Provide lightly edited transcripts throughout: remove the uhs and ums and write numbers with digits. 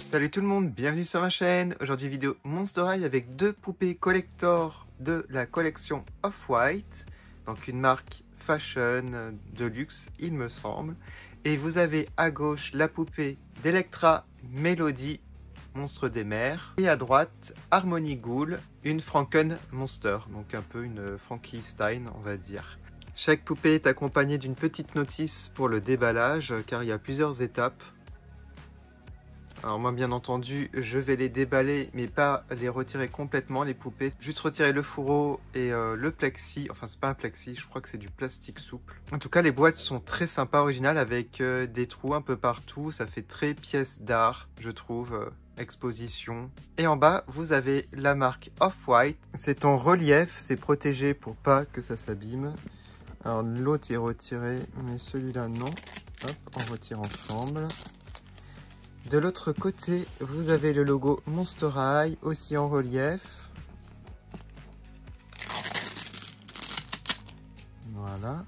Salut tout le monde, bienvenue sur ma chaîne. Aujourd'hui vidéo Monster High avec deux poupées collector de la collection Off-White. Donc une marque fashion de luxe il me semble. Et vous avez à gauche la poupée d'Electra Melody, monstre des mers. Et à droite Harmony Ghoul, une Franken Monster. Donc un peu une Frankenstein on va dire. Chaque poupée est accompagnée d'une petite notice pour le déballage car il y a plusieurs étapes. Alors moi bien entendu je vais les déballer mais pas les retirer complètement les poupées. Juste retirer le fourreau et le plexi. Enfin c'est pas un plexi, je crois que c'est du plastique souple. En tout cas les boîtes sont très sympas, originales avec des trous un peu partout. Ça fait très pièce d'art je trouve, exposition. Et en bas vous avez la marque Off-White. C'est en relief, c'est protégé pour pas que ça s'abîme. Alors l'autre est retiré mais celui-là non. Hop, on retire ensemble. De l'autre côté, vous avez le logo Monster High, aussi en relief. Voilà.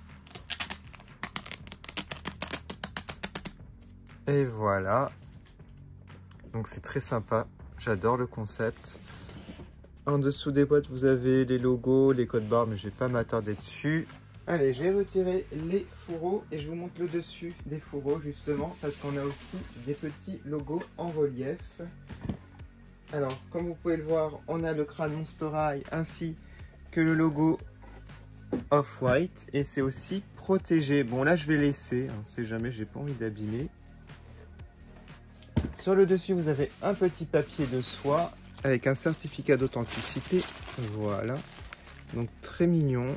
Et voilà. Donc c'est très sympa, j'adore le concept. En dessous des boîtes, vous avez les logos, les codes barres, mais je ne vais pas m'attarder dessus. Allez, j'ai retiré les fourreaux et je vous montre le dessus des fourreaux justement parce qu'on a aussi des petits logos en relief. Alors, comme vous pouvez le voir, on a le crâne Monster High ainsi que le logo Off-White et c'est aussi protégé. Bon, là, je vais laisser, on ne sait jamais, j'ai pas envie d'abîmer. Sur le dessus, vous avez un petit papier de soie avec un certificat d'authenticité. Voilà, donc très mignon.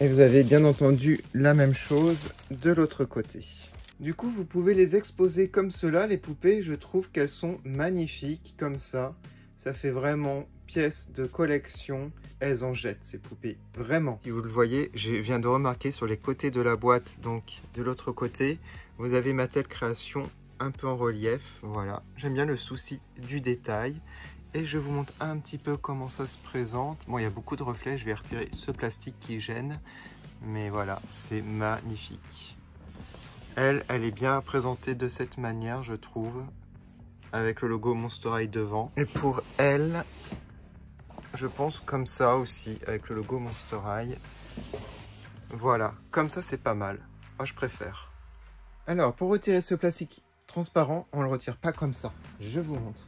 Et vous avez bien entendu la même chose de l'autre côté. Du coup, vous pouvez les exposer comme cela, les poupées. Je trouve qu'elles sont magnifiques comme ça. Ça fait vraiment pièce de collection. Elles en jettent, ces poupées. Vraiment. Si vous le voyez, je viens de remarquer sur les côtés de la boîte, donc de l'autre côté, vous avez Mattel Création un peu en relief. Voilà. J'aime bien le souci du détail. Et je vous montre un petit peu comment ça se présente. Bon, il y a beaucoup de reflets, je vais retirer ce plastique qui gêne. Mais voilà, c'est magnifique. Elle est bien présentée de cette manière, je trouve. Avec le logo Monster High devant. Et pour elle, je pense comme ça aussi, avec le logo Monster High. Voilà, comme ça c'est pas mal. Moi je préfère. Alors, pour retirer ce plastique transparent, on ne le retire pas comme ça. Je vous montre.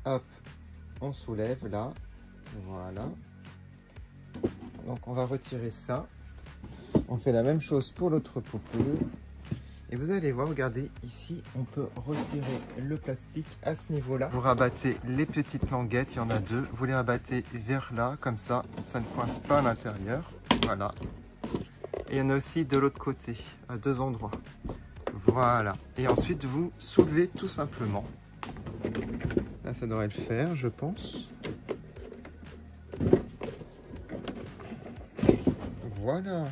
Hop. On soulève là, voilà. Donc on va retirer ça. On fait la même chose pour l'autre poupée. Et vous allez voir, regardez, ici, on peut retirer le plastique à ce niveau-là. Vous rabattez les petites languettes, il y en a deux. Vous les rabattez vers là, comme ça ne coince pas à l'intérieur. Voilà. Et il y en a aussi de l'autre côté, à deux endroits. Voilà. Et ensuite, vous soulevez tout simplement. Là, ça devrait le faire, je pense. Voilà.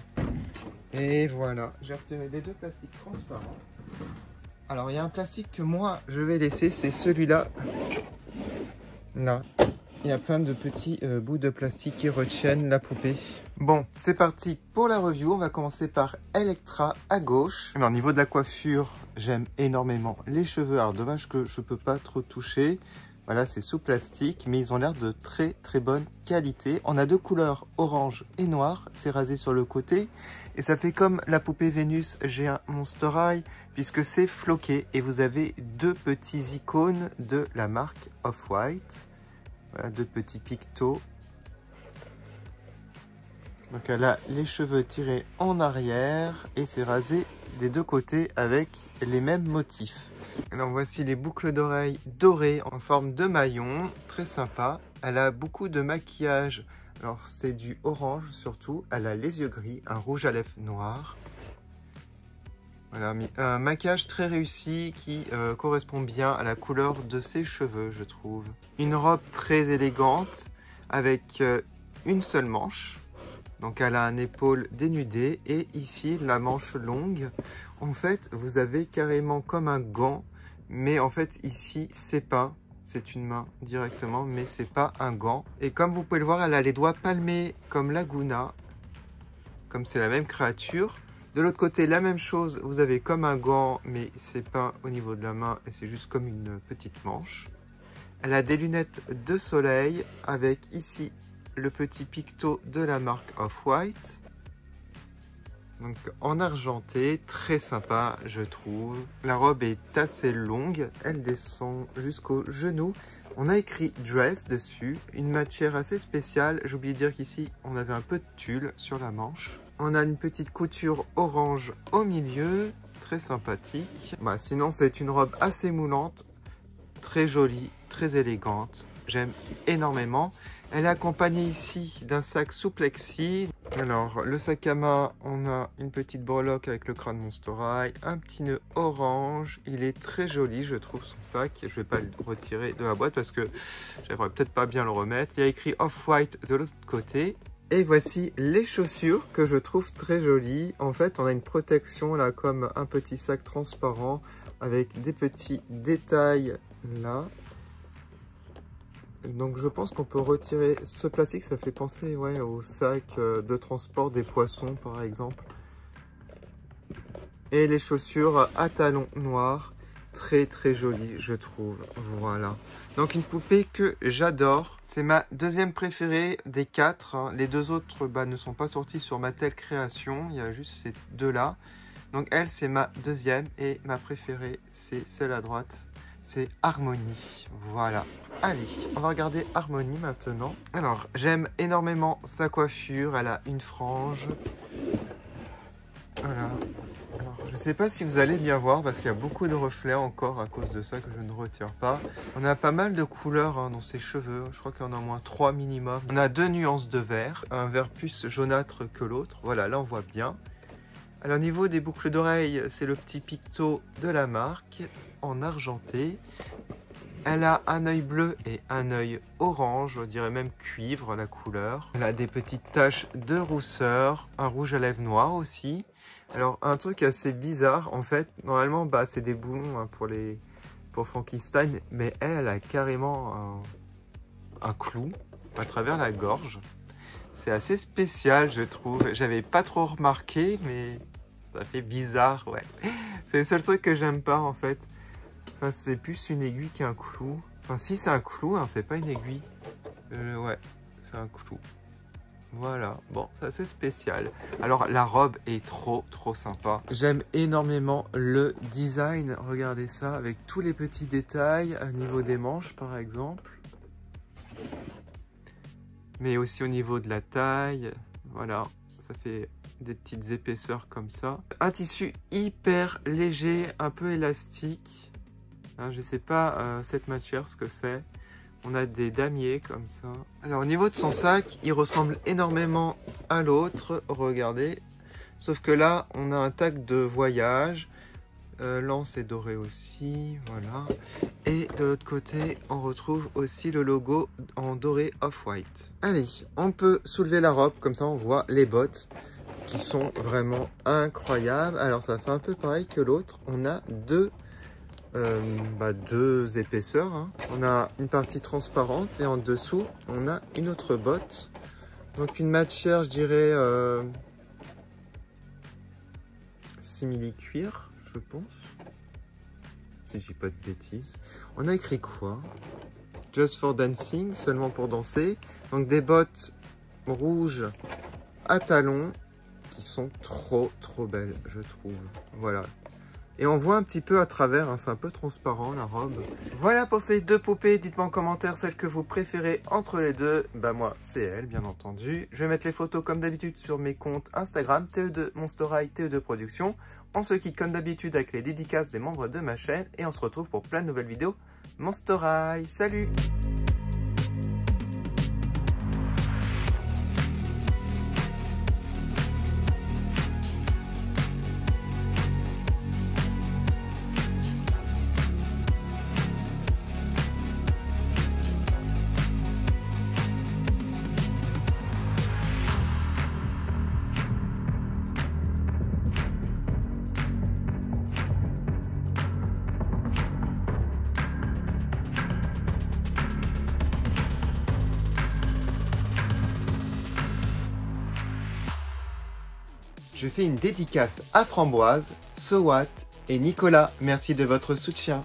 Et voilà. J'ai retiré les deux plastiques transparents. Alors, il y a un plastique que moi, je vais laisser. C'est celui-là. Là. Il y a plein de petits bouts de plastique qui retiennent la poupée. Bon, c'est parti pour la review. On va commencer par Electra à gauche. Alors, au niveau de la coiffure, j'aime énormément les cheveux. Alors, dommage que je ne peux pas trop toucher. Voilà, c'est sous plastique, mais ils ont l'air de très très bonne qualité. On a deux couleurs, orange et noir. C'est rasé sur le côté. Et ça fait comme la poupée Vénus G1 Monster High, puisque c'est floqué. Et vous avez deux petits icônes de la marque Off-White. Voilà, deux petits pictos. Donc elle a les cheveux tirés en arrière et c'est rasé des deux côtés avec les mêmes motifs. Alors voici les boucles d'oreilles dorées en forme de maillon, très sympa. Elle a beaucoup de maquillage, alors c'est du orange surtout. Elle a les yeux gris, un rouge à lèvres noir. Voilà, un maquillage très réussi qui correspond bien à la couleur de ses cheveux, je trouve. Une robe très élégante avec une seule manche. Donc elle a un épaule dénudée et ici la manche longue. En fait, vous avez carrément comme un gant, mais en fait ici c'est peint. C'est une main directement, mais c'est pas un gant. Et comme vous pouvez le voir, elle a les doigts palmés comme Laguna, comme c'est la même créature. De l'autre côté, la même chose, vous avez comme un gant, mais c'est pas au niveau de la main et c'est juste comme une petite manche. Elle a des lunettes de soleil avec ici le petit picto de la marque Off-White. Donc en argenté, très sympa je trouve. La robe est assez longue, elle descend jusqu'au genou. On a écrit dress dessus, une matière assez spéciale. J'ai oublié de dire qu'ici on avait un peu de tulle sur la manche. On a une petite couture orange au milieu, très sympathique. Bah, sinon c'est une robe assez moulante, très jolie, très élégante. J'aime énormément. Elle est accompagnée ici d'un sac sous plexi. Alors, le sac à main, on a une petite breloque avec le crâne Monster High, un petit nœud orange. Il est très joli, je trouve, son sac. Je ne vais pas le retirer de la boîte parce que j'aimerais peut-être pas bien le remettre. Il y a écrit Off-White de l'autre côté. Et voici les chaussures que je trouve très jolies. En fait, on a une protection là, comme un petit sac transparent avec des petits détails là. Donc je pense qu'on peut retirer ce plastique, ça fait penser ouais, au sac de transport des poissons par exemple. Et les chaussures à talons noirs, très très jolies je trouve, voilà. Donc une poupée que j'adore, c'est ma deuxième préférée des 4. Hein. Les 2 autres ne sont pas sortis sur Mattel Création, il y a juste ces 2 là. Donc elle c'est ma deuxième et ma préférée c'est celle à droite. C'est Harmonie, voilà. Allez, on va regarder Harmonie maintenant. Alors, j'aime énormément sa coiffure, elle a une frange. Voilà. Alors, je ne sais pas si vous allez bien voir parce qu'il y a beaucoup de reflets encore à cause de ça que je ne retire pas. On a pas mal de couleurs hein, dans ses cheveux, je crois qu'il y en a au moins 3 minimum. On a 2 nuances de vert, un vert plus jaunâtre que l'autre. Voilà, là on voit bien. Alors au niveau des boucles d'oreilles, c'est le petit picto de la marque en argenté. Elle a un œil bleu et un œil orange, je dirais même cuivre la couleur. Elle a des petites taches de rousseur, un rouge à lèvres noir aussi. Alors un truc assez bizarre en fait, normalement c'est des boulons hein, pour Frankenstein, mais elle a carrément un clou à travers la gorge. C'est assez spécial je trouve, j'avais pas trop remarqué mais ça fait bizarre ouais. C'est le seul truc que j'aime pas en fait. Enfin, c'est plus une aiguille qu'un clou. Enfin, si c'est un clou, hein, c'est pas une aiguille. Ouais, c'est un clou. Voilà, bon, c'est assez spécial. Alors, la robe est trop sympa. J'aime énormément le design. Regardez ça, avec tous les petits détails au niveau des manches, par exemple. Mais aussi au niveau de la taille. Voilà, ça fait des petites épaisseurs comme ça. Un tissu hyper léger, un peu élastique. Hein, je ne sais pas cette matière ce que c'est. On a des damiers comme ça. Alors au niveau de son sac, il ressemble énormément à l'autre. Regardez. Sauf que là, on a un tag de voyage. L'anse est doré aussi. Voilà. Et de l'autre côté, on retrouve aussi le logo en doré Off-White. Allez, on peut soulever la robe. Comme ça, on voit les bottes qui sont vraiment incroyables. Alors ça fait un peu pareil que l'autre. On a deux épaisseurs hein. On a une partie transparente et en dessous on a une autre botte, donc une matière je dirais simili-cuir je pense, si je dis pas de bêtises. On a écrit quoi? Just for dancing, seulement pour danser. Donc des bottes rouges à talons qui sont trop belles je trouve, voilà. Et on voit un petit peu à travers, hein, c'est un peu transparent la robe. Voilà pour ces 2 poupées, dites-moi en commentaire celle que vous préférez entre les deux. Bah moi c'est elle bien entendu. Je vais mettre les photos comme d'habitude sur mes comptes Instagram, TE2 Monster High, TE2 Production. On se quitte comme d'habitude avec les dédicaces des membres de ma chaîne et on se retrouve pour plein de nouvelles vidéos Monster High. Salut! Je fais une dédicace à Framboise, Sowat et Nicolas. Merci de votre soutien.